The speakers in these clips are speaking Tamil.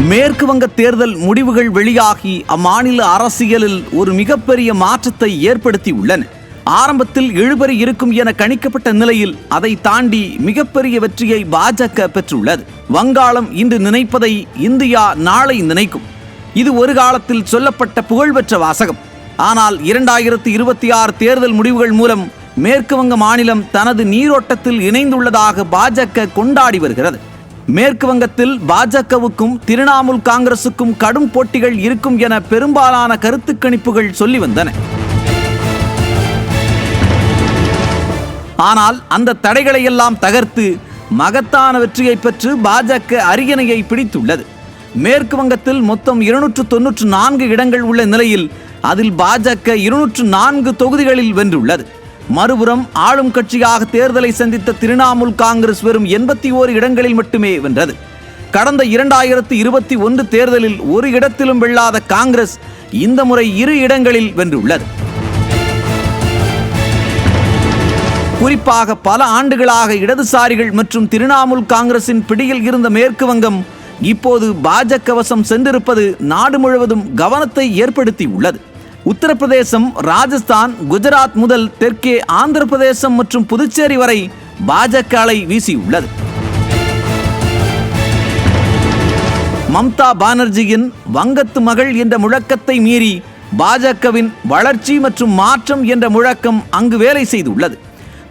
மேற்கு வங்க தேர்தல் முடிவுகள் வெளியாகி அம்மாநில அரசியலில் ஒரு மிகப்பெரிய மாற்றத்தை ஏற்படுத்தி உள்ளன. ஆரம்பத்தில் இழுபறி இருக்கும் என கணிக்கப்பட்ட நிலையில் அதை தாண்டி மிகப்பெரிய வெற்றியை பாஜக பெற்றுள்ளது. வங்காளம் இன்று நினைப்பதை இந்தியா நாளை நினைக்கும். இது ஒரு காலத்தில் சொல்லப்பட்ட புகழ்பெற்ற வாசகம். ஆனால் 2026 தேர்தல் முடிவுகள் மூலம் மேற்கு வங்க மாநிலம் தனது நீரோட்டத்தில் இணைந்துள்ளதாக பாஜக கொண்டாடி வருகிறது. மேற்கு வங்கத்தில் பாஜகவுக்கும் திரிணாமுல் காங்கிரசுக்கும் கடும் போட்டிகள் இருக்கும் என பெரும்பாலான கருத்து கணிப்புகள் சொல்லி வந்தன. ஆனால் அந்த தடைகளை எல்லாம் தகர்த்து மகத்தான வெற்றியை பெற்று பாஜக அரியணையை பிடித்துள்ளது. மேற்கு வங்கத்தில் மொத்தம் 294 இடங்கள் உள்ள நிலையில் அதில் பாஜக 204 தொகுதிகளில் வென்றுள்ளது. மறுபுறம் ஆளும் கட்சியாக தேர்தலை சந்தித்த திரிணாமுல் காங்கிரஸ் வெறும் 81 இடங்களில் மட்டுமே வென்றது. கடந்த 2021 தேர்தலில் ஒரு இடத்திலும் வெல்லாத காங்கிரஸ் இந்த முறை 2 இடங்களில் வென்றுள்ளது. குறிப்பாக பல ஆண்டுகளாக இடதுசாரிகள் மற்றும் திரிணாமுல் காங்கிரசின் பிடியில் இருந்த மேற்கு வங்கம் இப்போது பாஜக வசம் சென்றிருப்பது நாடு முழுவதும் கவனத்தை ஏற்படுத்தி உள்ளது. உத்தரப்பிரதேசம், ராஜஸ்தான், குஜராத் முதல் தெற்கே ஆந்திர பிரதேசம் மற்றும் புதுச்சேரி வரை பாஜக அலை வீசியுள்ளது. மம்தா பானர்ஜியின் வங்கத்து மகள் என்ற முழக்கத்தை மீறி பாஜகவின் வளர்ச்சி மற்றும் மாற்றம் என்ற முழக்கம் அங்கு வேலை செய்துள்ளது.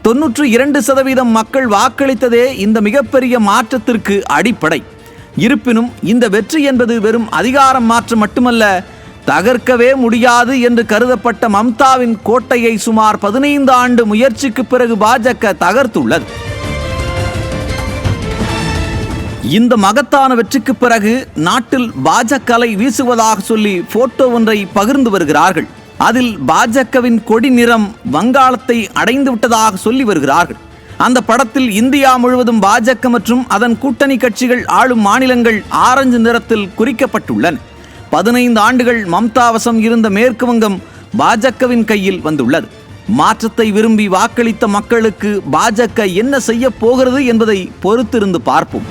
92% மக்கள் வாக்களித்ததே இந்த மிகப்பெரிய மாற்றத்திற்கு அடிப்படை. இருப்பினும் இந்த வெற்றி என்பது வெறும் அதிகாரம் மாற்றம் மட்டுமல்ல, தகர்க்கவே முடியாது என்று கருதப்பட்ட மம்தாவின் கோட்டையை சுமார் 15 ஆண்டு முயற்சிக்கு பிறகு பாஜக தகர்த்துள்ளது. இந்த மகத்தான வெற்றிக்கு பிறகு நாட்டில் பாஜக அலை வீசுவதாக சொல்லி போட்டோ ஒன்றை பகிர்ந்து வருகிறார்கள். அதில் பாஜகவின் கொடி நிறம் வங்காளத்தை அடைந்து விட்டதாக சொல்லி வருகிறார்கள். அந்த படத்தில் இந்தியா முழுவதும் பாஜக மற்றும் அதன் கூட்டணி கட்சிகள் ஆளும் மாநிலங்கள் ஆரஞ்சு நிறத்தில் குறிக்கப்பட்டுள்ளன. 15 ஆண்டுகள் மம்தா வசம் இருந்த மேற்கு வங்கம் பாஜகவின் கையில் வந்துள்ளது. மாற்றத்தை விரும்பி வாக்களித்த மக்களுக்கு பாஜக என்ன செய்ய போகிறது என்பதை பொறுத்திருந்து பார்ப்போம்.